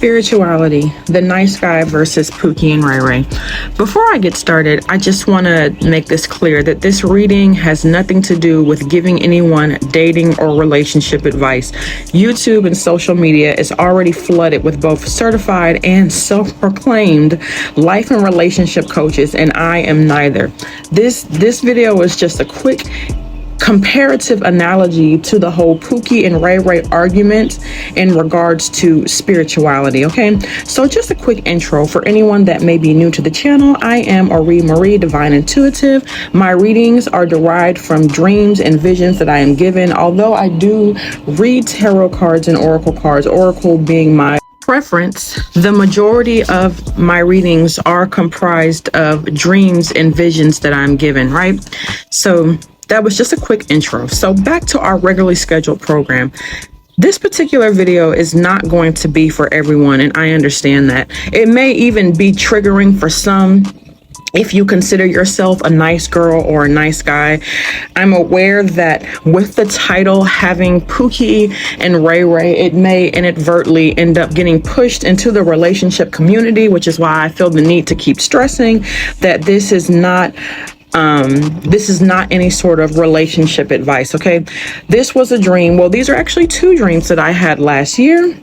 Spirituality, the nice guy versus Pookie and Ray Ray. Before I get started, I just want to make this clear that this reading has nothing to do with giving anyone dating or relationship advice. YouTube and social media is already flooded with both certified and self-proclaimed life and relationship coaches, and I am neither. This video is just a quick comparative analogy to the whole Pookie and Ray Ray argument in regards to spirituality. Okay, so just a quick intro for anyone that may be new to the channel. I am Ari Marie, Divine Intuitive. My readings are derived from dreams and visions that I am given, although I do read tarot cards and oracle cards, oracle being my preference. The majority of my readings are comprised of dreams and visions that I'm given, right? So that was just a quick intro. So back to our regularly scheduled program. This particular video is not going to be for everyone, and I understand that. It may even be triggering for some if you consider yourself a nice girl or a nice guy. I'm aware that with the title having Pookie and Ray Ray, it may inadvertently end up getting pushed into the relationship community, which is why I feel the need to keep stressing that this is not any sort of relationship advice. Okay, this was a dream. Well, these are actually two dreams that I had last year.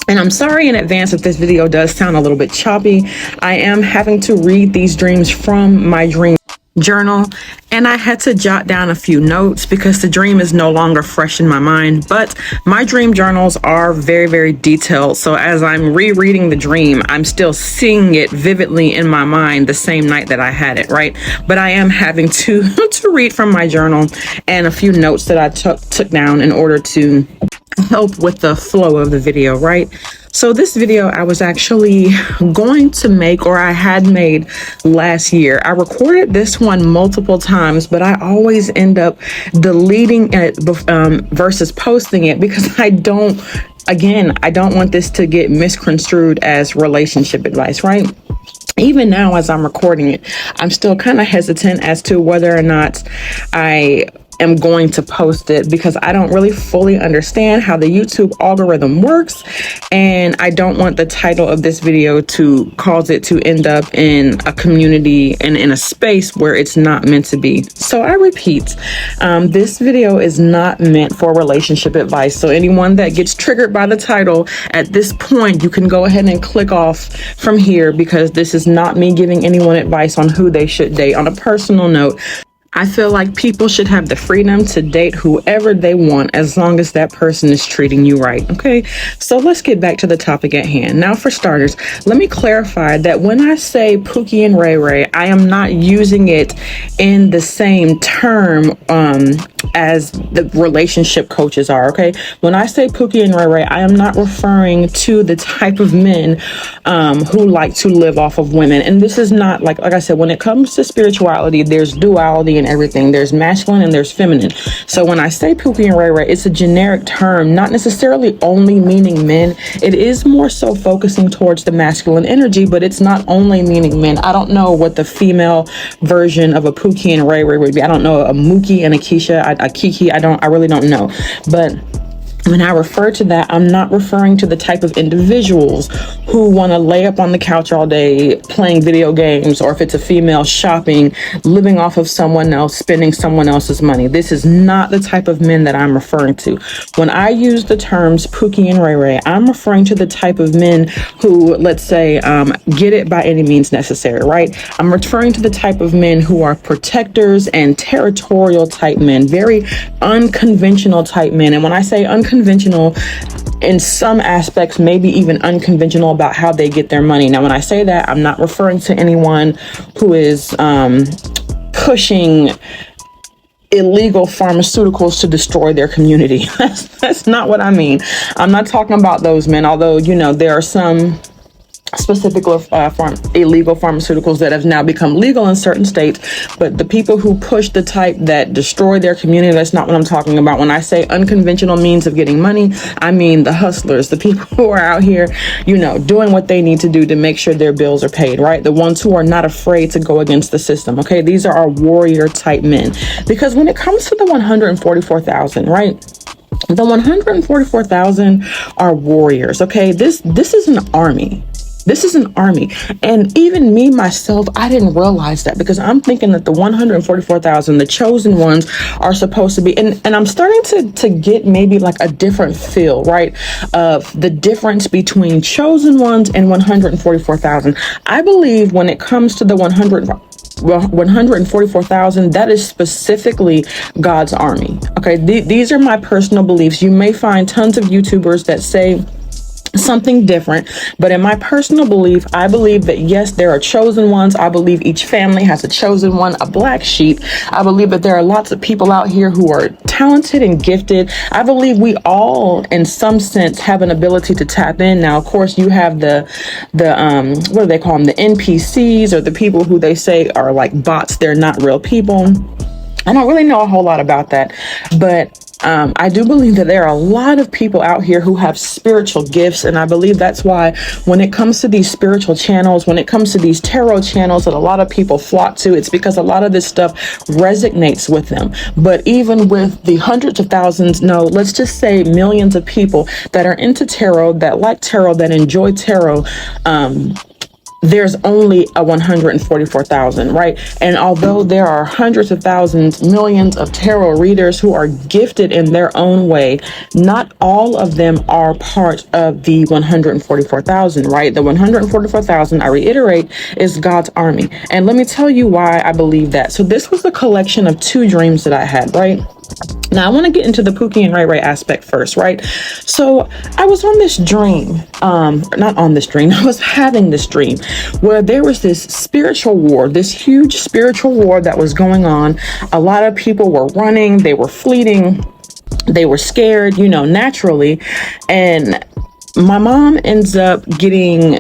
And I'm sorry in advance if this video does sound a little bit choppy. I am having to read these dreams from my dream journal, and I had to jot down a few notes because the dream is no longer fresh in my mind. But my dream journals are very, very detailed. So as I'm rereading the dream, I'm still seeing it vividly in my mind the same night that I had it, right? But I am having to read from my journal and a few notes that I took down in order to help with the flow of the video, right? So this video I was actually going to make, or I had made last year. I recorded this one multiple times, but I always end up deleting it versus posting it because I don't want this to get misconstrued as relationship advice, right? Even now, as I'm recording it, I'm still kind of hesitant as to whether or not I am going to post it because I don't really fully understand how the YouTube algorithm works, and I don't want the title of this video to cause it to end up in a community and in a space where it's not meant to be. So I repeat, this video is not meant for relationship advice. So anyone that gets triggered by the title at this point, you can go ahead and click off from here because this is not me giving anyone advice on who they should date. On a personal note, I feel like people should have the freedom to date whoever they want as long as that person is treating you right. Okay, so let's get back to the topic at hand. Now, for starters, let me clarify that when I say Pookie and Ray Ray, I am not using it in the same term as the relationship coaches are. Okay, when I say Pookie and Ray Ray, I am not referring to the type of men who like to live off of women. And this is not like I said, when it comes to spirituality, there's duality and everything. There's masculine and there's feminine. So when I say Pookie and Ray Ray, it's a generic term, not necessarily only meaning men. It is more so focusing towards the masculine energy, but it's not only meaning men. I don't know what the female version of a Pookie and Ray Ray would be. I don't know a Mookie and a Keisha, a Kiki. I really don't know. But when I refer to that, I'm not referring to the type of individuals who want to lay up on the couch all day playing video games, or if it's a female, shopping, living off of someone else, spending someone else's money. This is not the type of men that I'm referring to. When I use the terms Pookie and Ray Ray, I'm referring to the type of men who, let's say, get it by any means necessary, right? I'm referring to the type of men who are protectors and territorial type men, very unconventional type men. And when I say unconventional, in some aspects, maybe even unconventional about how they get their money. Now, when I say that, I'm not referring to anyone who is pushing illegal pharmaceuticals to destroy their community. That's not what I mean. I'm not talking about those men, although, you know, there are some specific illegal pharmaceuticals that have now become legal in certain states, but the people who push the type that destroy their community, that's not what I'm talking about. When I say unconventional means of getting money, I mean the hustlers, the people who are out here, you know, doing what they need to do to make sure their bills are paid, right? The ones who are not afraid to go against the system. Okay, these are our warrior type men. Because when it comes to the 144,000, right? The 144,000 are warriors. Okay, this is an army. This is an army. And even me, myself, I didn't realize that, because I'm thinking that the 144,000, the chosen ones, are supposed to be, and I'm starting to get maybe like a different feel, right? Of the difference between chosen ones and 144,000. I believe when it comes to the 144,000, that is specifically God's army. Okay, these are my personal beliefs. You may find tons of YouTubers that say something different, but in my personal belief, I believe that yes, there are chosen ones. I believe each family has a chosen one, a black sheep. I believe that there are lots of people out here who are talented and gifted. I believe we all in some sense have an ability to tap in. Now of course you have the what do they call them, the NPCs, or the people who they say are like bots. They're not real people. I don't really know a whole lot about that, but I do believe that there are a lot of people out here who have spiritual gifts. And I believe that's why when it comes to these spiritual channels, when it comes to these tarot channels that a lot of people flock to, it's because a lot of this stuff resonates with them. But even with the hundreds of thousands, no, let's just say millions of people that are into tarot, that like tarot, that enjoy tarot, there's only a 144,000, right? And although there are hundreds of thousands, millions of tarot readers who are gifted in their own way, not all of them are part of the 144,000, right? The 144,000, I reiterate, is God's army. And let me tell you why I believe that. So this was a collection of 2 dreams that I had, right? Now I want to get into the Pookie and Ray Ray aspect first, right? So I was on this dream, not on this dream, I was having this dream where there was this spiritual war, this huge spiritual war that was going on. A lot of people were running, they were fleeing, they were scared, you know, naturally. And my mom ends up getting,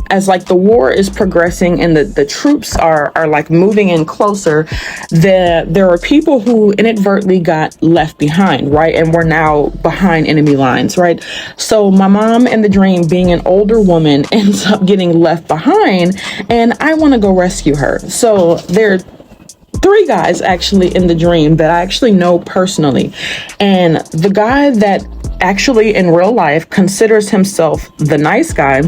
as like the war is progressing and the troops are like moving in closer, there are people who inadvertently got left behind, right? And we're now behind enemy lines, right? So my mom in the dream, being an older woman, ends up getting left behind, and I want to go rescue her. So there 3 guys actually in the dream that I actually know personally. And the guy that actually in real life considers himself the nice guy,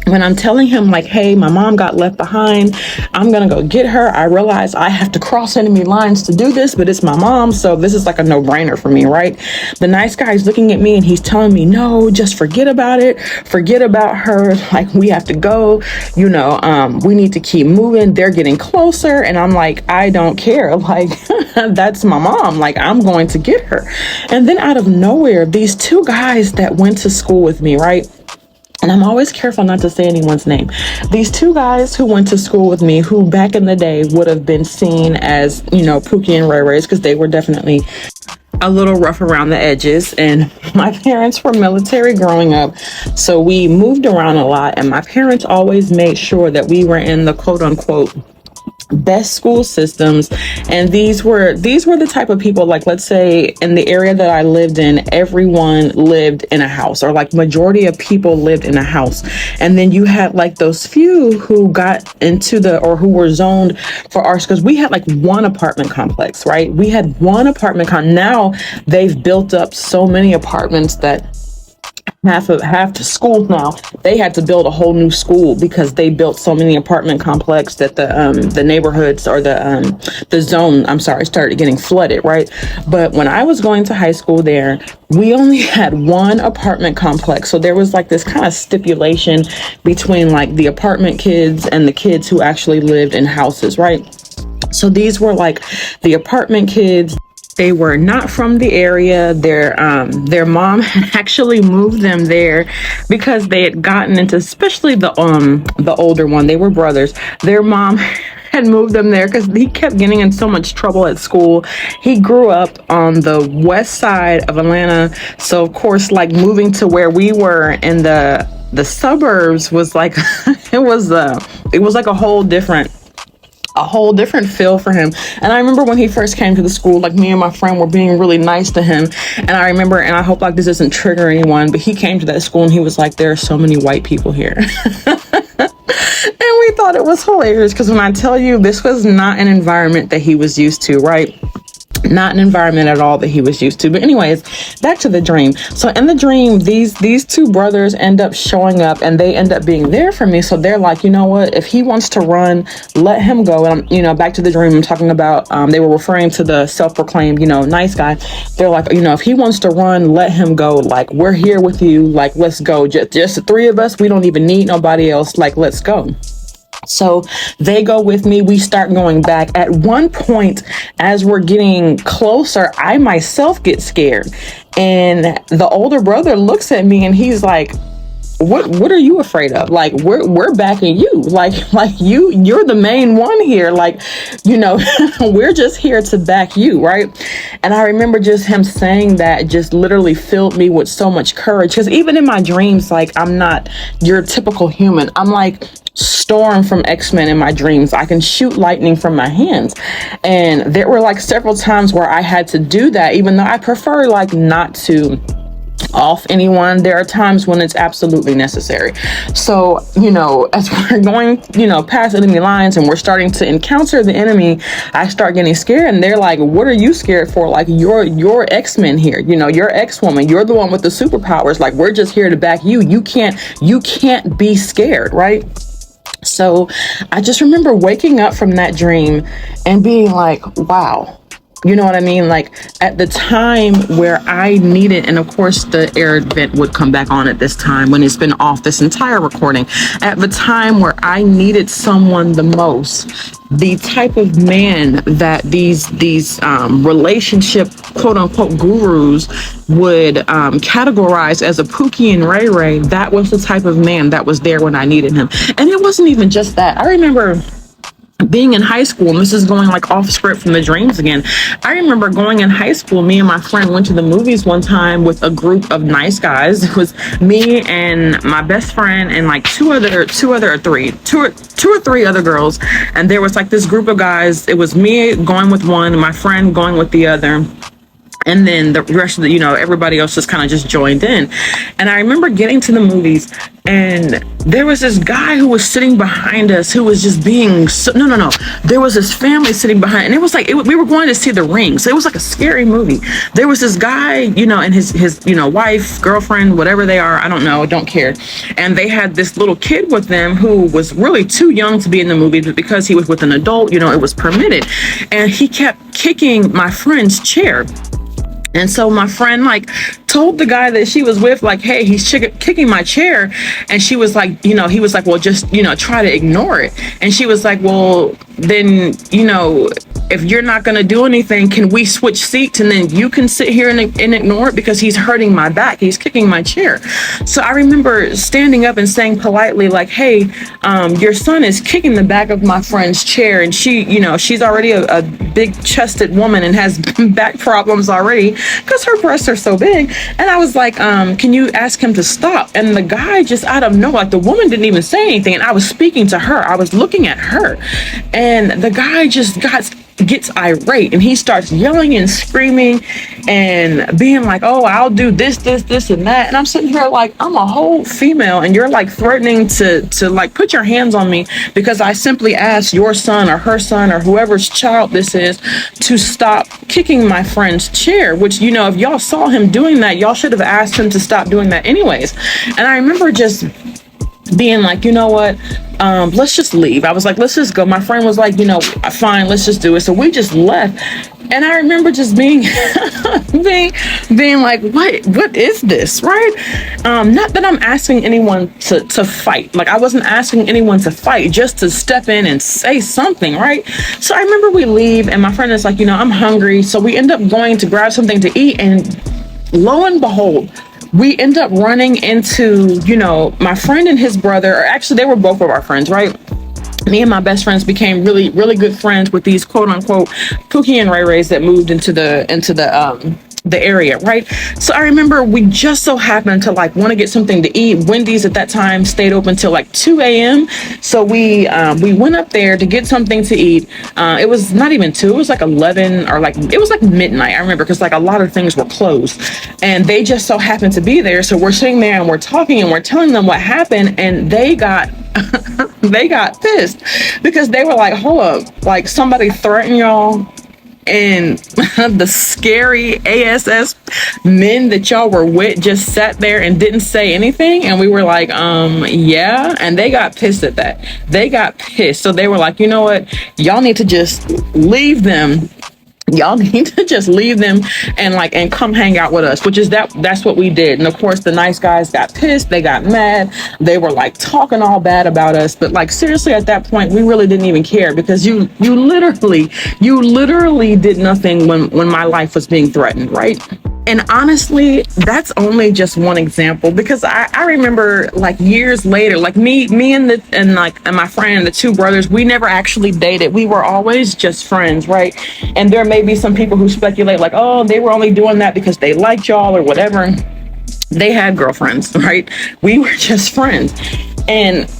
when I'm telling him like, hey, my mom got left behind, I'm gonna go get her, I realize I have to cross enemy lines to do this, but it's my mom, so this is like a no-brainer for me, right? The nice guy is looking at me and he's telling me, no, just forget about it, forget about her, like we have to go, you know, we need to keep moving, they're getting closer. And I'm like, I don't care, like that's my mom, like I'm going to get her. And then out of nowhere, these 2 guys that went to school with me, right? And I'm always careful not to say anyone's name. These 2 guys who went to school with me, who back in the day would have been seen as, you know, Pookie and Ray Rays, because they were definitely a little rough around the edges. And my parents were military growing up, so we moved around a lot. And my parents always made sure that we were in the quote unquote best school systems. And these were the type of people, like, let's say in the area that I lived in, everyone lived in a house, or like majority of people lived in a house. And then you had like those few who got into or who were zoned for arts, because we had like one apartment complex, right? We had one apartment now they've built up so many apartments that half to schools now, they had to build a whole new school because they built so many apartment complex that the neighborhoods, or the zone, I'm sorry, started getting flooded, right? But when I was going to high school there, we only had one apartment complex. So there was like this kind of stipulation between like the apartment kids and the kids who actually lived in houses, right? So these were like the apartment kids. They were not from the area. Their mom had actually moved them there because they had gotten into, especially the older one, they were brothers. Their mom had moved them there because he kept getting in so much trouble at school. He grew up on the west side of Atlanta, so of course, like moving to where we were in the suburbs was like it was like a whole different feel for him. And I remember when he first came to the school, like me and my friend were being really nice to him. And I remember, and I hope like this doesn't trigger anyone, but he came to that school and he was like, there are so many white people here. And we thought it was hilarious because when I tell you, this was not an environment that he was used to, right? Not an environment at all that he was used to. But anyways, back to the dream. So in the dream, these two brothers end up showing up, and they end up being there for me. So they're like, you know what, if he wants to run, let him go. And back to the dream, I'm talking about, they were referring to the self-proclaimed, nice guy. They're like, if he wants to run, let him go. Like, we're here with you. Like, let's go. Just the three of us. We don't even need nobody else. Like, let's go. So they go with me. We start going back. At one point, as we're getting closer, I myself get scared. And the older brother looks at me and he's like, what are you afraid of? Like, we're backing you. Like you're the main one here. Like, we're just here to back you, right? And I remember just him saying that just literally filled me with so much courage. Because even in my dreams, like, I'm not your typical human. I'm like Storm from X-Men in my dreams. I can shoot lightning from my hands. And there were like several times where I had to do that, even though I prefer like not to off anyone. There are times when it's absolutely necessary. So, as we're going, past enemy lines and we're starting to encounter the enemy, I start getting scared, and they're like, what are you scared for? Like, you're X-Men here, you're X-Woman, you're the one with the superpowers. Like, we're just here to back you. You can't be scared, right? So I just remember waking up from that dream and being like, wow. You know what I mean? Like, at the time where I needed, and of course the air vent would come back on at this time when it's been off this entire recording. At the time where I needed someone the most, the type of man that these relationship quote unquote gurus would categorize as a Pookie and Ray Ray, that was the type of man that was there when I needed him. And it wasn't even just that. I remember being in high school, and this is going like off script from the dreams again. I remember going in high school, me and my friend went to the movies one time with a group of nice guys. It was me and my best friend and like two or three other girls. And there was like this group of guys. It was me going with one, my friend going with the other. And then the rest of everybody else just kind of just joined in. And I remember getting to the movies, and there was this guy who was sitting behind us who was just being no. There was this family sitting behind, and it was like we were going to see The Ring, so it was like a scary movie. There was this guy, and his wife, girlfriend, whatever they are, I don't know, don't care. And they had this little kid with them who was really too young to be in the movie, but because he was with an adult, it was permitted. And he kept kicking my friend's chair. And so my friend told the guy that she was with, like, hey, he's kicking my chair. And she was like, he was like, well, just, try to ignore it. And she was like, well, then, if you're not going to do anything, can we switch seats and then you can sit here and ignore it, because he's hurting my back. He's kicking my chair. So I remember standing up and saying politely, like, hey, your son is kicking the back of my friend's chair. And she, she's already a big chested woman and has back problems already because her breasts are so big. And I was like, can you ask him to stop? And the guy just out of nowhere, like, the woman didn't even say anything. And I was speaking to her. I was looking at her. And the guy just gets irate, and he starts yelling and screaming and being like, oh, I'll do this and that. And I'm sitting here like, I'm a whole female, and you're like threatening to like put your hands on me because I simply asked your son or her son or whoever's child this is to stop kicking my friend's chair, which, if y'all saw him doing that, y'all should have asked him to stop doing that anyways. And I remember just being like, you know what, let's just leave. I was like, let's just go. My friend was like, fine, let's just do it. So we just left. And I remember just being being like, what is this, right? Not that I'm asking anyone to fight. Like, I wasn't asking anyone to fight, just to step in and say something, right? So I remember we leave, and my friend is like, I'm hungry. So we end up going to grab something to eat, and lo and behold, we end up running into, my friend and his brother, or actually they were both of our friends, right? Me and my best friends became really, really good friends with these quote unquote Pookie and Ray Rays that moved into the area, right? So I remember we just so happened to want to get something to eat. Wendy's at that time stayed open till 2 a.m. So we went up there to get something to eat. It was not even 2, it was 11 or it was midnight. I remember, because a lot of things were closed, and they just so happened to be there. So we're sitting there and we're talking and we're telling them what happened, and they got they got pissed because they were like, hold up, somebody threatened y'all and the scary ASS men that y'all were with just sat there and didn't say anything. And we were like, yeah. And they got pissed at that. They got pissed. So they were like, you know what? Y'all need to just leave them. Y'all need to just leave them and come hang out with us, which is that's what we did. And of course the nice guys got pissed, they got mad, they were like talking all bad about us. But like seriously, at that point we really didn't even care, because you literally did nothing when my life was being threatened, right? And honestly, that's only just one example, because I remember like years later, like me and my friend, the two brothers, we never actually dated. We were always just friends, right? And there may be some people who speculate like, oh, they were only doing that because they liked y'all or whatever. They had girlfriends, right? We were just friends. And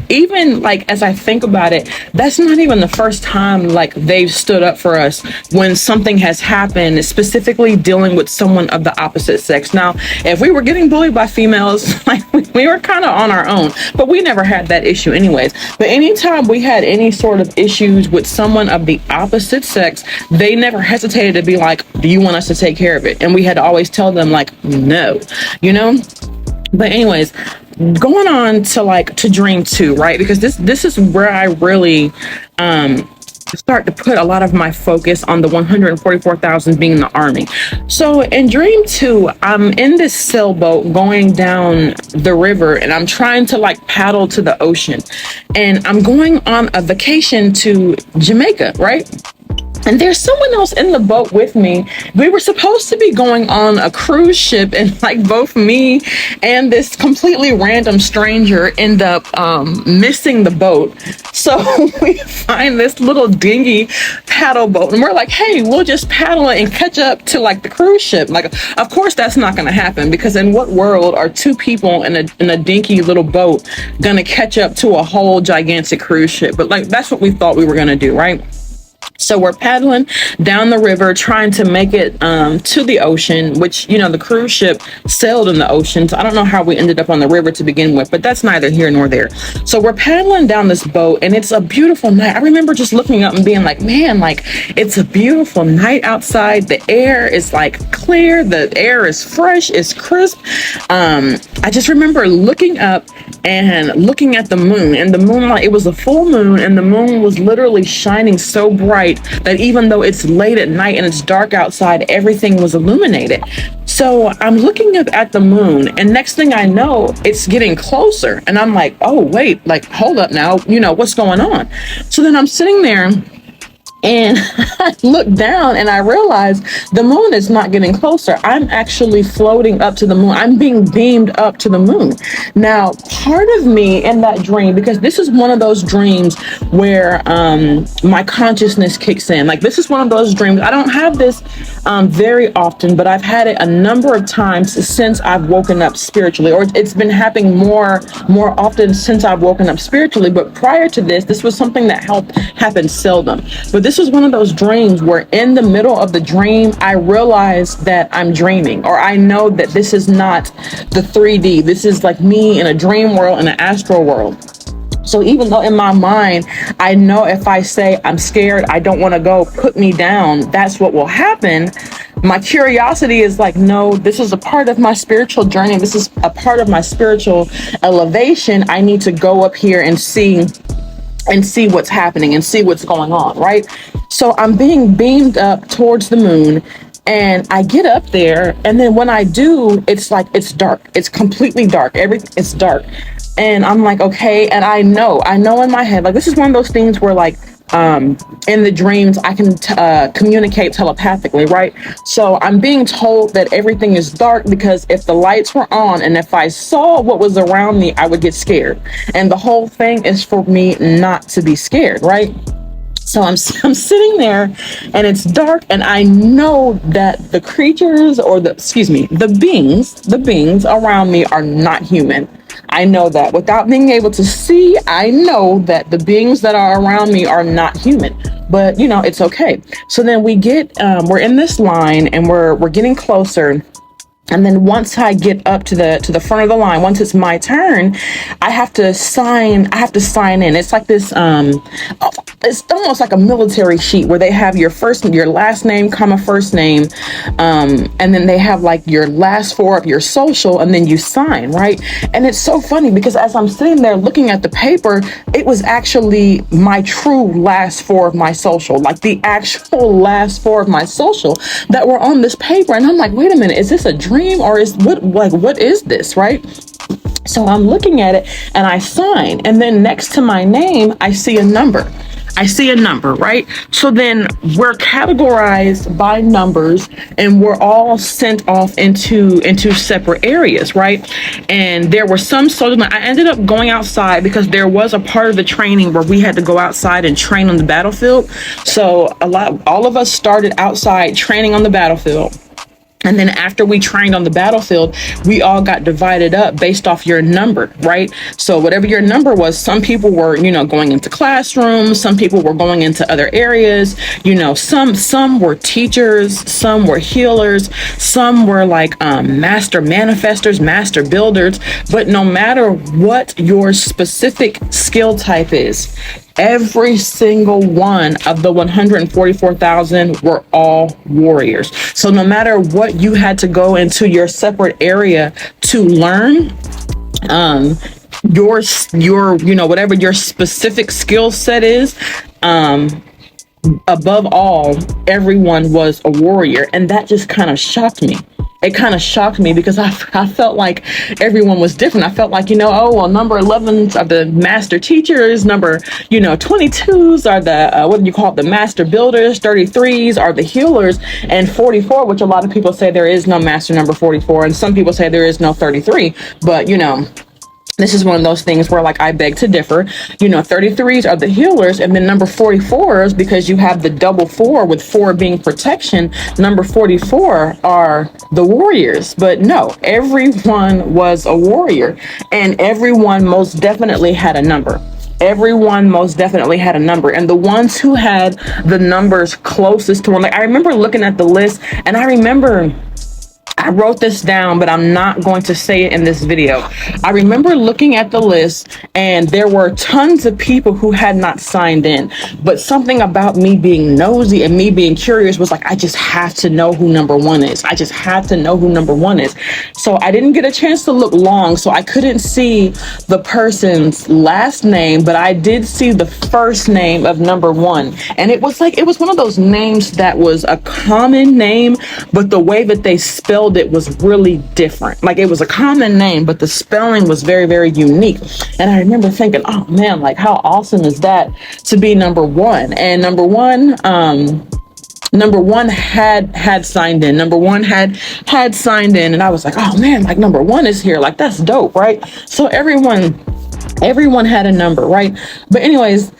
even like as I think about it, that's not even the first time like they've stood up for us when something has happened, specifically dealing with someone of the opposite sex. Now, if we were getting bullied by females, like we were kind of on our own, but we never had that issue anyways. But anytime we had any sort of issues with someone of the opposite sex, they never hesitated to be like, do you want us to take care of it? And we had to always tell them like, no, you know? But anyways, going on to dream 2, right? Because this is where I really start to put a lot of my focus on the 144,000 being in the army. So in dream 2, I'm in this sailboat going down the river, and I'm trying to like paddle to the ocean, and I'm going on a vacation to Jamaica, right? And there's someone else in the boat with me. We were supposed to be going on a cruise ship, and like both me and this completely random stranger end up missing the boat. So we find this little dingy paddle boat, and we're like, hey, we'll just paddle it and catch up to like the cruise ship. Like, of course that's not going to happen, because in what world are two people in a dinky little boat going to catch up to a whole gigantic cruise ship? But like, that's what we thought we were going to do, right? So we're paddling down the river, trying to make it to the ocean, which, you know, the cruise ship sailed in the ocean. So I don't know how we ended up on the river to begin with, but that's neither here nor there. So we're paddling down this boat, and it's a beautiful night. I remember just looking up and being like, man, like it's a beautiful night outside. The air is like clear. The air is fresh. It's crisp. I just remember looking up and looking at the moon, and the moonlight, it was a full moon, and the moon was literally shining so bright that even though it's late at night and it's dark outside, everything was illuminated. So I'm looking up at the moon, and next thing I know, it's getting closer, and I'm like, oh wait, like hold up now, you know, what's going on? So then I'm sitting there, and I look down and I realize the moon is not getting closer. I'm actually floating up to the moon. I'm being beamed up to the moon. Now, part of me in that dream, because this is one of those dreams where my consciousness kicks in. Like, this is one of those dreams. I don't have this very often, but I've had it a number of times since I've woken up spiritually, or it's been happening more often since I've woken up spiritually. But prior to this was something that happened seldom. But this was one of those dreams where in the middle of the dream, I realized that I'm dreaming, or I know that this is not the 3D. This is like me in a dream world, in an astral world. So even though in my mind, I know if I say I'm scared, I don't want to go, put me down, that's what will happen. My curiosity is like, no, this is a part of my spiritual journey. This is a part of my spiritual elevation. I need to go up here and see what's happening and see what's going on, right? So I'm being beamed up towards the moon, and I get up there, and then when I do, it's like, it's dark. It's completely dark. Everything, it's dark. And I'm like, okay. And I know in my head, like, this is one of those things where like, in the dreams, I can communicate telepathically, right? So I'm being told that everything is dark because if the lights were on and if I saw what was around me, I would get scared. And the whole thing is for me not to be scared, right? So I'm sitting there, and it's dark, and I know that the creatures, or the beings around me are not human. I know that without being able to see. I know that the beings that are around me are not human, but you know, it's okay. So then we're in this line, and we're getting closer. And then once I get up to the front of the line, once it's my turn, I have to sign in. It's like this it's almost like a military sheet where they have your last name, comma, first name, and then they have like your last four of your social, and then you sign, right? And it's so funny because as I'm sitting there looking at the paper, it was actually my true last four of my social, like the actual last four of my social that were on this paper. And I'm like, wait a minute, is this a dream or what is this, right? So I'm looking at it and I sign, and then next to my name I see a number, right? So then we're categorized by numbers and we're all sent off into separate areas, right? And there were some I ended up going outside because there was a part of the training where we had to go outside and train on the battlefield. So all of us started outside training on the battlefield. And then after we trained on the battlefield, we all got divided up based off your number, right? So whatever your number was, some people were, going into classrooms, some people were going into other areas, some were teachers, some were healers, some were like master manifestors, master builders. But no matter what your specific skill type is, every single one of the 144,000 were all warriors. So no matter what you had to go into your separate area to learn, your whatever your specific skill set is, above all, everyone was a warrior. And that just kind of shocked me. It kind of shocked me because I felt like everyone was different. I felt like, number 11s are the master teachers, number, 22s are the the master builders, 33s are the healers, and 44, which a lot of people say there is no master number 44, and some people say there is no 33, but, this is one of those things where I beg to differ. 33s are the healers, and then number 44s, because you have the double 4 with 4 being protection, number 44 are the warriors. But no, everyone was a warrior, and everyone most definitely had a number. Everyone most definitely had a number, and the ones who had the numbers closest to one, I remember looking at the list, and I wrote this down, but I'm not going to say it in this video. I remember looking at the list and there were tons of people who had not signed in, but something about me being nosy and me being curious was I just have to know who number 1 is. I just have to know who number 1 is. So I didn't get a chance to look long, so I couldn't see the person's last name, but I did see the first name of number 1. And it was one of those names that was a common name, but the way that they spelled it was really different. It was a common name, but the spelling was very, very unique. And I remember thinking, oh man, how awesome is that to be number 1? And number one had signed in. Number one had signed in, and I was like, oh man, number 1 is here. That's dope, right? So everyone had a number, right? But anyways,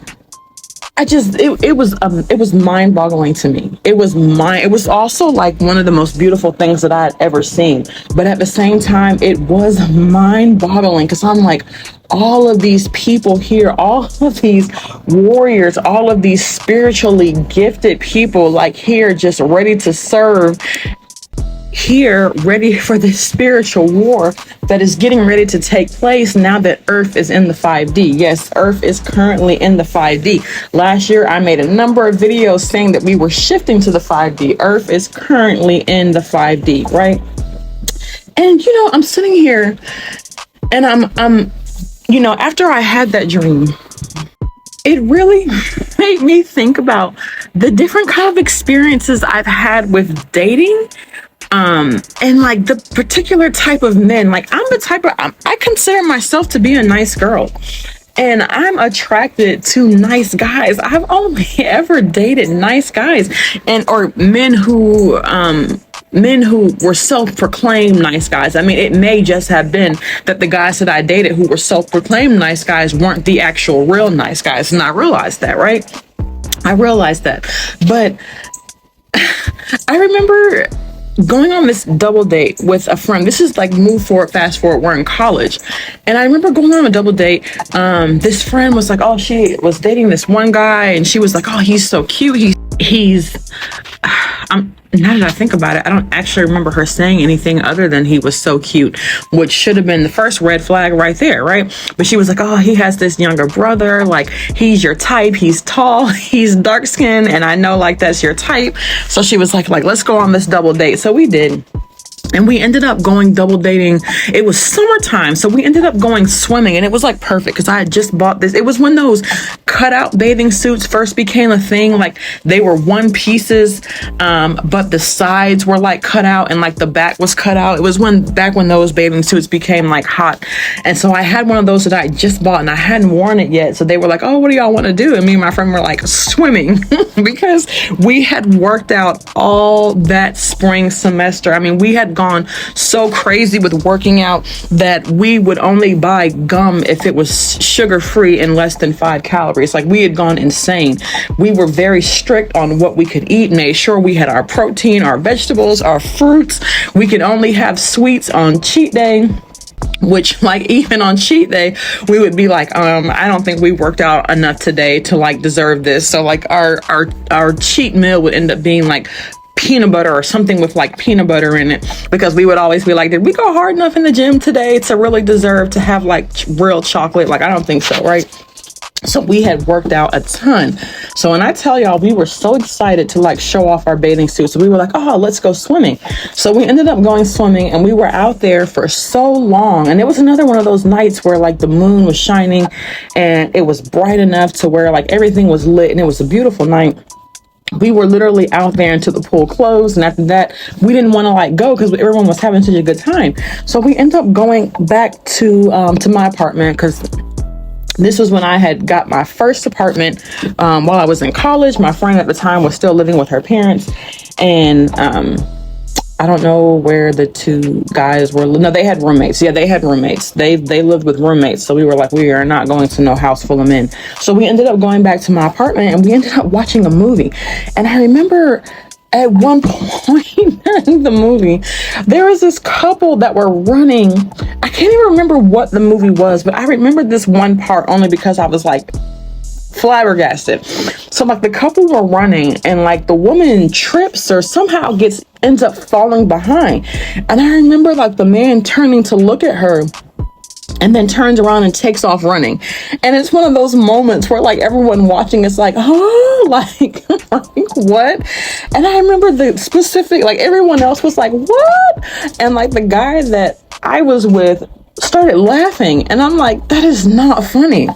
it was mind-boggling to me. It was also one of the most beautiful things that I had ever seen. But at the same time, it was mind-boggling because I'm like, all of these people here, all of these warriors, all of these spiritually gifted people here just ready to serve, here ready for this spiritual war that is getting ready to take place now that Earth is in the 5D. Yes, Earth is currently in the 5D. Last year, I made a number of videos saying that we were shifting to the 5D. Earth is currently in the 5D, right? And, I'm sitting here and I'm after I had that dream, it really made me think about the different kind of experiences I've had with dating. And the particular type of men, I consider myself to be a nice girl, and I'm attracted to nice guys. I've only ever dated nice guys or men who were self-proclaimed nice guys. I mean, it may just have been that the guys that I dated who were self-proclaimed nice guys weren't the actual real nice guys. And I realized that, right? I realized that. But I remember going on this double date with a friend. This is move forward, fast forward, we're in college. And I remember going on a double date. This friend was like, oh, she was dating this one guy, and she was like, oh, he's so cute. He's now that I think about it, I don't actually remember her saying anything other than he was so cute, which should have been the first red flag right there, right? But she was like, oh, he has this younger brother, like he's your type, he's tall, he's dark skinned, and I know like that's your type. So she was like, let's go on this double date. So we did. And we ended up going double dating. It was summertime, so we ended up going swimming, and it was like perfect because I had just bought this. It was when those cutout bathing suits first became a thing. Like they were one pieces, but the sides were like cut out and like the back was cut out. It was back when those bathing suits became like hot. And so I had one of those that I just bought and I hadn't worn it yet. So they were like, oh, what do y'all want to do? And me and my friend were like swimming because we had worked out all that spring semester. I mean, we had gone so crazy with working out that we would only buy gum if it was sugar free and less than 5 calories. Like we had gone insane. We were very strict on what we could eat, made sure we had our protein, our vegetables, our fruits. We could only have sweets on cheat day, which like even on cheat day we would be like, I don't think we worked out enough today to like deserve this. So like our cheat meal would end up being like peanut butter or something with like peanut butter in it, because we would always be like, did we go hard enough in the gym today to really deserve to have like real chocolate? Like I don't think so, right? So we had worked out a ton. So when I tell y'all, we were so excited to like show off our bathing suits. So we were like, oh, let's go swimming. So we ended up going swimming and we were out there for so long. And it was another one of those nights where like the moon was shining and it was bright enough to where like everything was lit and it was a beautiful night. We were literally out there until the pool closed. And after that, we didn't want to like go because everyone was having such a good time. So we ended up going back to my apartment because this was when I had got my first apartment while I was in college. My friend at the time was still living with her parents. And I don't know where the two guys were. No, they had roommates. Yeah, they had roommates. They lived with roommates. So we were like, we are not going to no house full of men. So we ended up going back to my apartment and we ended up watching a movie. And I remember at one point in the movie, there was this couple that were running. I can't even remember what the movie was, but I remember this one part only because I was like flabbergasted. So like the couple were running and like the woman trips or somehow ends up falling behind. And I remember like the man turning to look at her and then turns around and takes off running. And it's one of those moments where like everyone watching is like, oh, like what? And I remember the specific, like everyone else was like, what? And like the guy that I was with started laughing and I'm like, that is not funny.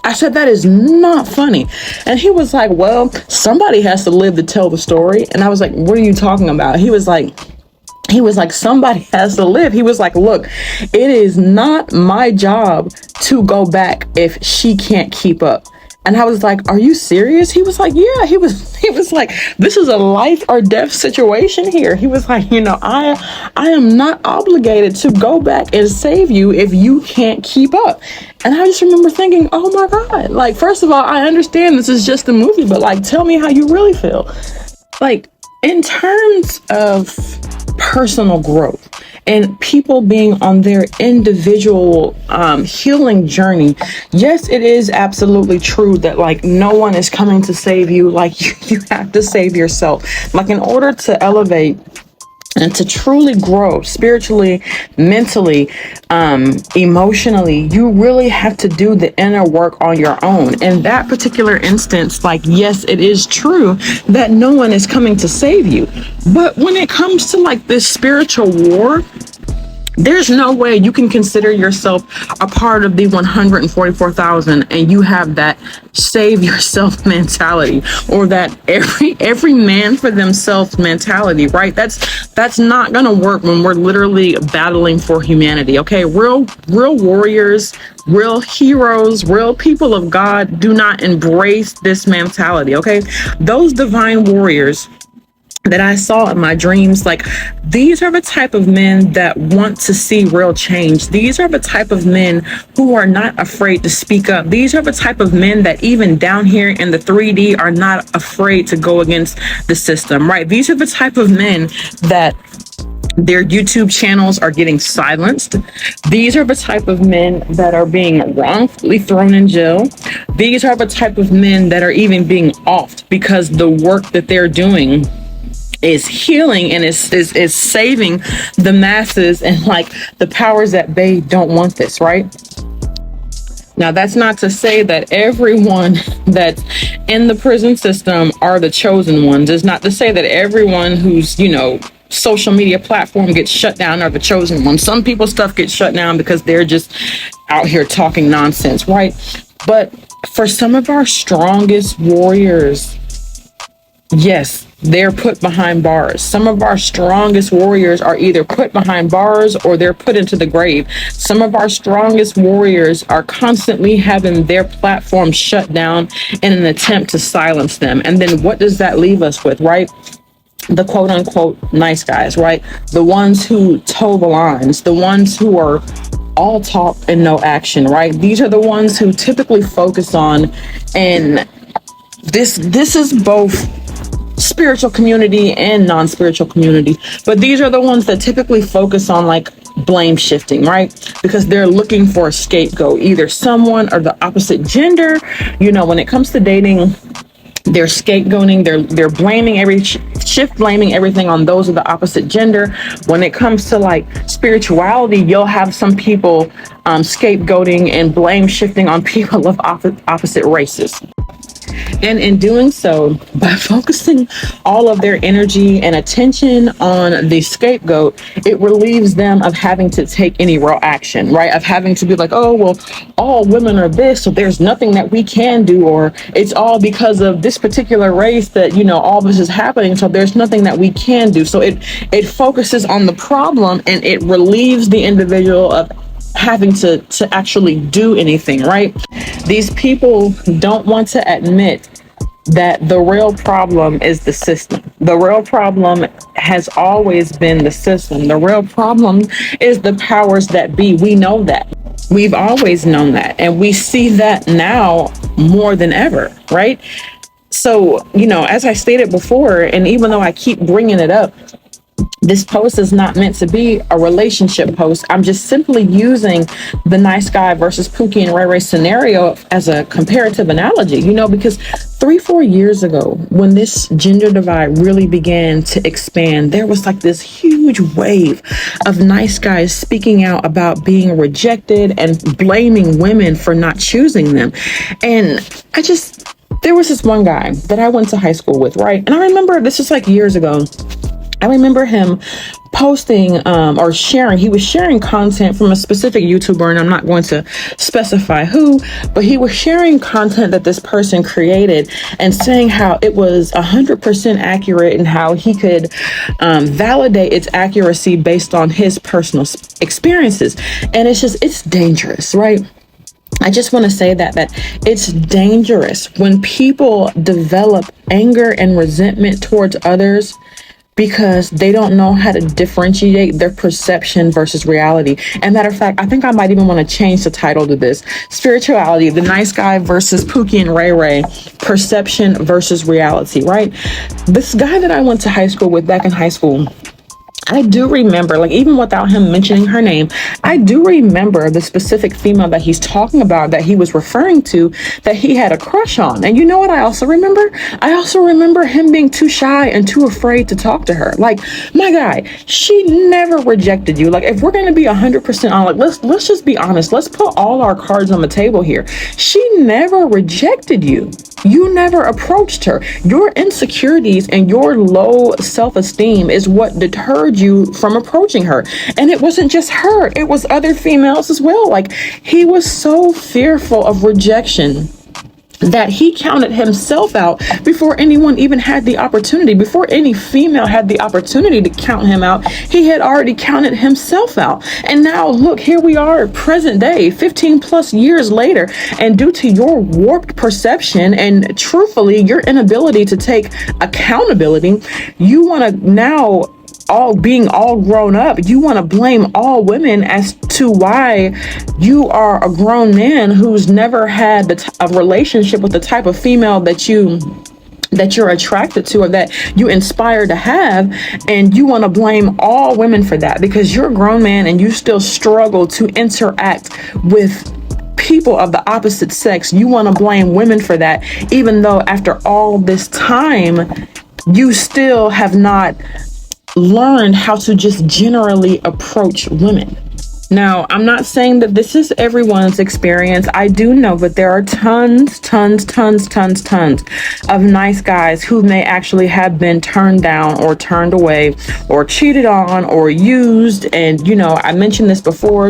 I said, that is not funny. And he was like, well, somebody has to live to tell the story. And I was like, what are you talking about? He was like, somebody has to live. He was like, look, it is not my job to go back if she can't keep up. And I was like, are you serious? He was like, yeah. He was like, this is a life or death situation here. He was like, I am not obligated to go back and save you if you can't keep up. And I just remember thinking, oh my God, like, first of all, I understand this is just a movie, but like, tell me how you really feel. Like, in terms of personal growth and people being on their individual healing journey, yes, it is absolutely true that like no one is coming to save you. Like you have to save yourself. Like in order to elevate and to truly grow spiritually, mentally, emotionally, you really have to do the inner work on your own. In that particular instance, like, yes, it is true that no one is coming to save you. But when it comes to like this spiritual war, there's no way you can consider yourself a part of the 144,000 and you have that save yourself mentality or that every man for themselves mentality, right? That's not gonna work when we're literally battling for humanity. Okay, real warriors, real heroes, real people of God do not embrace this mentality. Okay, those divine warriors that I saw in my dreams, like these are the type of men that want to see real change. These are the type of men who are not afraid to speak up. These are the type of men that even down here in the 3D are not afraid to go against the system, right? These are the type of men that their YouTube channels are getting silenced. These are the type of men that are being wrongfully thrown in jail. These are the type of men that are even being offed because the work that they're doing is healing and is saving the masses, and like the powers that they don't want this, right? Now, that's not to say that everyone that's in the prison system are the chosen ones. It's not to say that everyone who's, social media platform gets shut down are the chosen ones. Some people's stuff gets shut down because they're just out here talking nonsense, right? But for some of our strongest warriors, yes, they're put behind bars. Some of our strongest warriors are either put behind bars or they're put into the grave. Some of our strongest warriors are constantly having their platform shut down in an attempt to silence them. And then what does that leave us with, right? The quote unquote nice guys, right? The ones who toe the lines, the ones who are all talk and no action, right? These are the ones who typically focus on, and this is both spiritual community and non-spiritual community, but these are the ones that typically focus on like blame shifting, right? Because they're looking for a scapegoat, either someone or the opposite gender. When it comes to dating, they're scapegoating, they're blaming blaming everything on those of the opposite gender. When it comes to like spirituality, you'll have some people scapegoating and blame shifting on people of opposite races. And in doing so, by focusing all of their energy and attention on the scapegoat, it relieves them of having to take any real action, right? Of having to be like, oh, well, all women are this, so there's nothing that we can do, or it's all because of this particular race that, all this is happening, so there's nothing that we can do. So it focuses on the problem and it relieves the individual of having to actually do anything, right? These people don't want to admit that the real problem is the system. The real problem has always been the system. The real problem is the powers that be. We know that. We've always known that. And we see that now more than ever, right? So, as I stated before, and even though I keep bringing it up, this post is not meant to be a relationship post. I'm just simply using the nice guy versus Pookie and Ray Ray scenario as a comparative analogy, because 3-4 years ago, when this gender divide really began to expand, there was like this huge wave of nice guys speaking out about being rejected and blaming women for not choosing them. And there was this one guy that I went to high school with, right? And I remember, this was like years ago, I remember him posting or sharing. He was sharing content from a specific YouTuber, and I'm not going to specify who, but he was sharing content that this person created and saying how it was 100% accurate and how he could validate its accuracy based on his personal experiences. And it's dangerous, right? I just want to say that it's dangerous when people develop anger and resentment towards others because they don't know how to differentiate their perception versus reality. And matter of fact, I think I might even want to change the title to this: Spirituality, the nice guy versus Pookie and Ray Ray, perception versus reality, right? This guy that I went to high school with back in high school, I do remember, like, even without him mentioning her name, I do remember the specific female that he's talking about, that he was referring to, that he had a crush on. And you know what I also remember? I also remember him being too shy and too afraid to talk to her. Like, my guy, she never rejected you. Like, if we're going to be 100% on, like, let's just be honest. Let's put all our cards on the table here. She never rejected you. You never approached her. Your insecurities and your low self-esteem is what deterred you from approaching her. And it wasn't just her, it was other females as well. Like, he was so fearful of rejection that he counted himself out before anyone even had the opportunity. Before any female had the opportunity to count him out, he had already counted himself out. And now look, here we are, present day, 15 plus years later, and due to your warped perception and truthfully your inability to take accountability, you want to now, all grown up, you want to blame all women as to why you are a grown man who's never had a relationship with the type of female that you're attracted to or that you inspire to have. And you want to blame all women for that because you're a grown man and you still struggle to interact with people of the opposite sex. You want to blame women for that, even though after all this time, you still have not learned how to just generally approach women. Now, I'm not saying that this is everyone's experience. I do know that there are tons of nice guys who may actually have been turned down or turned away or cheated on or used. And, you know, I mentioned this before,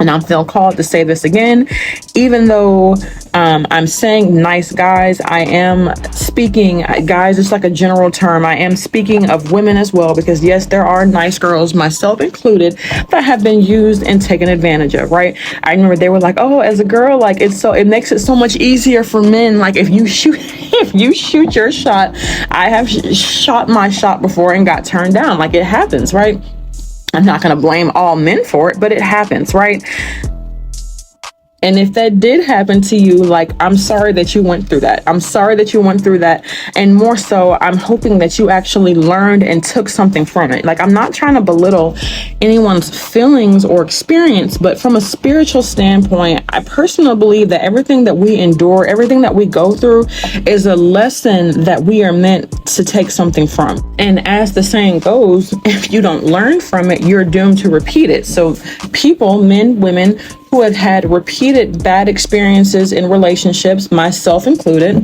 and I feel called to say this again. Even though I'm saying nice guys, I am speaking, guys, it's like a general term. I am speaking of women as well, because yes, there are nice girls, myself included, that have been used and taken advantage of, right? I remember they were like, oh, as a girl, like it makes it so much easier for men. Like if you shoot your shot, I have shot my shot before and got turned down. Like it happens, right? I'm not going to blame all men for it, but it happens, right? And if that did happen to you, like, I'm sorry that you went through that. I'm sorry that you went through that. And more so, I'm hoping that you actually learned and took something from it. Like, I'm not trying to belittle anyone's feelings or experience, but from a spiritual standpoint, I personally believe that everything that we endure, everything that we go through is a lesson that we are meant to take something from. And as the saying goes, if you don't learn from it, you're doomed to repeat it. So people, men, women, who have had repeated bad experiences in relationships, myself included.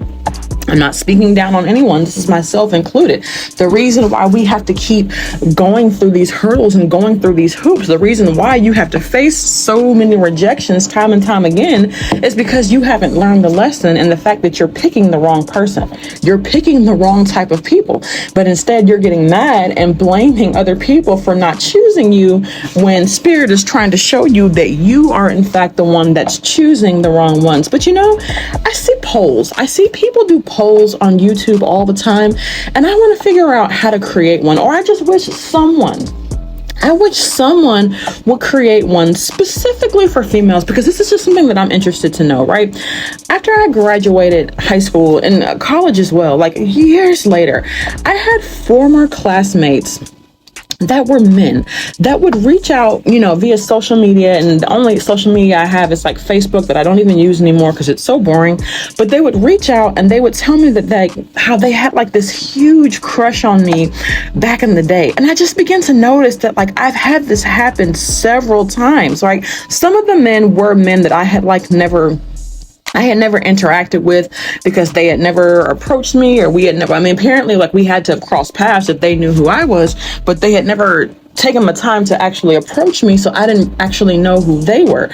I'm not speaking down on anyone. This is myself included. The reason why we have to keep going through these hurdles and going through these hoops, the reason why you have to face so many rejections time and time again is because you haven't learned the lesson, and the fact that you're picking the wrong person. You're picking the wrong type of people, but instead you're getting mad and blaming other people for not choosing you, when Spirit is trying to show you that you are in fact the one that's choosing the wrong ones. But you know, I see polls. I see people do polls on YouTube all the time, and I want to figure out how to create one. Or I just wish someone would create one specifically for females, because this is just something that I'm interested to know, right? After I graduated high school and college as well, like years later, I had former classmates that were men that would reach out, you know, via social media. And the only social media I have is like Facebook, that I don't even use anymore because it's so boring. But they would reach out and they would tell me that how they had like this huge crush on me back in the day. And I just began to notice that like I've had this happen several times. Like some of the men were men that I had never interacted with, because they had never approached me, or we had never, apparently like we had to cross paths if they knew who I was, but they had never taken the time to actually approach me, so I didn't actually know who they were.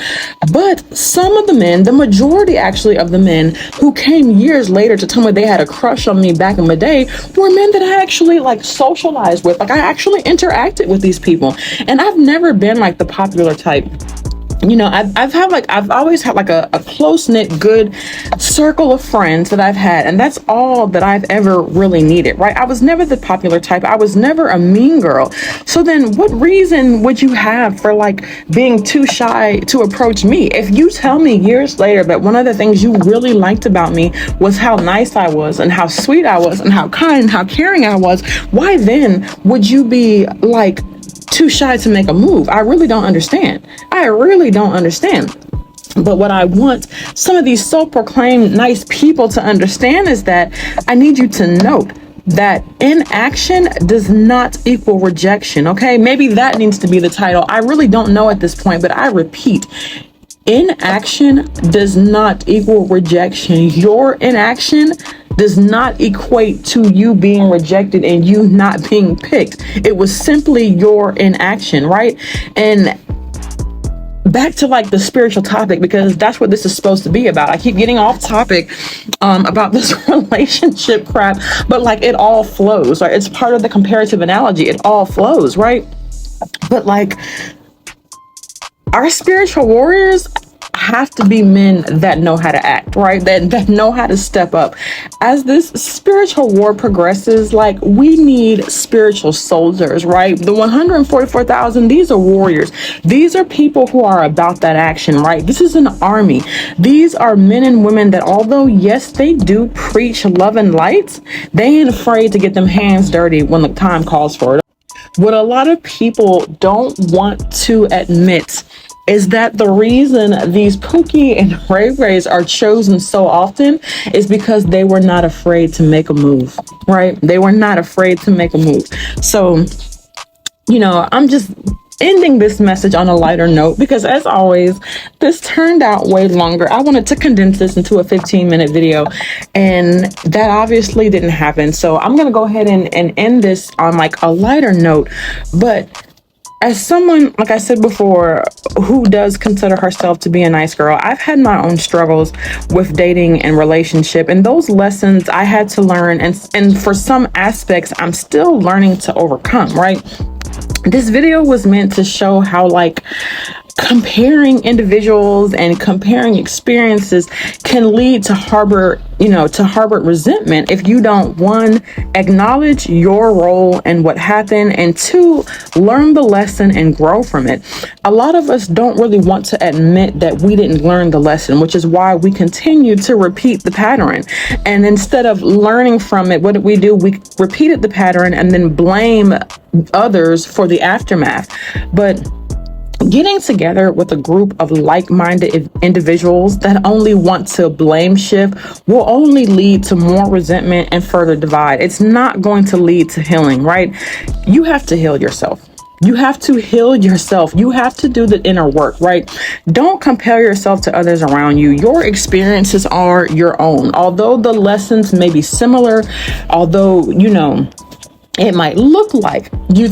But some of the men, the majority actually of the men who came years later to tell me they had a crush on me back in the day, were men that I actually like socialized with. Like I actually interacted with these people, and I've never been like the popular type. You know, I've always had like a close-knit, good circle of friends that I've had, and that's all that I've ever really needed, right? I was never the popular type. I was never a mean girl. So then what reason would you have for like being too shy to approach me? If you tell me years later that one of the things you really liked about me was how nice I was and how sweet I was and how kind and how caring I was, why then would you be like too shy to make a move? I really don't understand. But what I want some of these self-proclaimed nice people to understand is that I need you to note that inaction does not equal rejection. Okay, maybe that needs to be the title. I really don't know at this point, but I repeat, inaction does not equal rejection. Your inaction does not equate to you being rejected and you not being picked. It was simply your inaction, right? And back to like the spiritual topic, because that's what this is supposed to be about. I keep getting off topic about this relationship crap, but like it all flows, right? It's part of the comparative analogy. It all flows, right? But like our spiritual warriors have to be men that know how to act, right? That know how to step up. As this spiritual war progresses, like we need spiritual soldiers, right? The 144,000, these are warriors. These are people who are about that action, right? This is an army. These are men and women that, although yes, they do preach love and light, they ain't afraid to get them hands dirty when the time calls for it. What a lot of people don't want to admit is that the reason these Pookie and Ray Rays are chosen so often is because they were not afraid to make a move, right? They were not afraid to make a move. So, I'm just ending this message on a lighter note because, as always, this turned out way longer. I wanted to condense this into a 15-minute video, and that obviously didn't happen. So I'm going to go ahead and end this on like a lighter note. But as someone, like I said before, who does consider herself to be a nice girl, I've had my own struggles with dating and relationship, and those lessons I had to learn, and for some aspects I'm still learning to overcome, right? This video was meant to show how comparing individuals and comparing experiences can lead to harbor resentment if you don't, one, acknowledge your role and what happened, and two, learn the lesson and grow from it. A lot of us don't really want to admit that we didn't learn the lesson, which is why we continue to repeat the pattern. And instead of learning from it, what did we do? We repeated the pattern and then blame others for the aftermath. But getting together with a group of like-minded individuals that only want to blame shift will only lead to more resentment and further divide. It's not going to lead to healing, right? You have to heal yourself. You have to heal yourself. You have to do the inner work, right? Don't compare yourself to others around you. Your experiences are your own. Although the lessons may be similar, although, it might look like you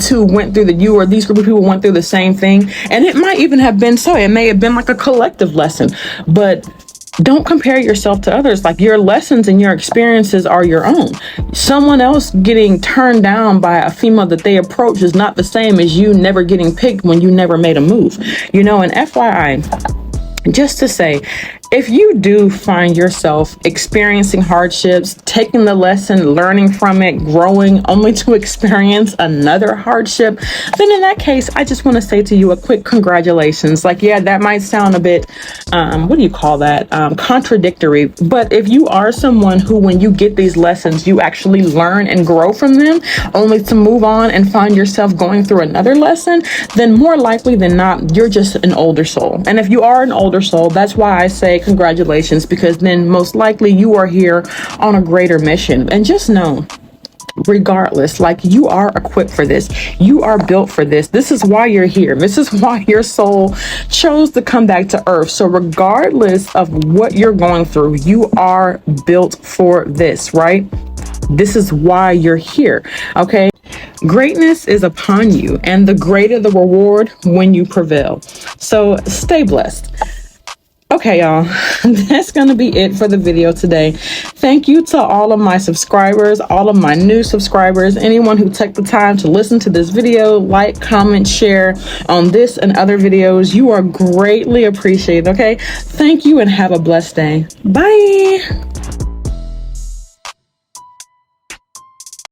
or these group of people went through the same thing. And it might even have been so. It may have been like a collective lesson. But don't compare yourself to others. Like, your lessons and your experiences are your own. Someone else getting turned down by a female that they approach is not the same as you never getting picked when you never made a move. And FYI, just to say, if you do find yourself experiencing hardships, taking the lesson, learning from it, growing, only to experience another hardship, then in that case, I just want to say to you a quick congratulations. That might sound a bit, contradictory. But if you are someone who, when you get these lessons, you actually learn and grow from them, only to move on and find yourself going through another lesson, then more likely than not, you're just an older soul. And if you are an older soul, that's why I say congratulations, because then most likely you are here on a greater mission. And just know, regardless, you are equipped for this. You are built for this. This is why you're here. This is why your soul chose to come back to earth. So regardless of what you're going through, you are built for this, right? This is why you're here. Okay. Greatness is upon you, and the greater the reward when you prevail. So stay blessed. Okay, y'all, that's going to be it for the video today. Thank you to all of my subscribers, all of my new subscribers, anyone who took the time to listen to this video, like, comment, share on this and other videos. You are greatly appreciated, okay? Thank you and have a blessed day. Bye.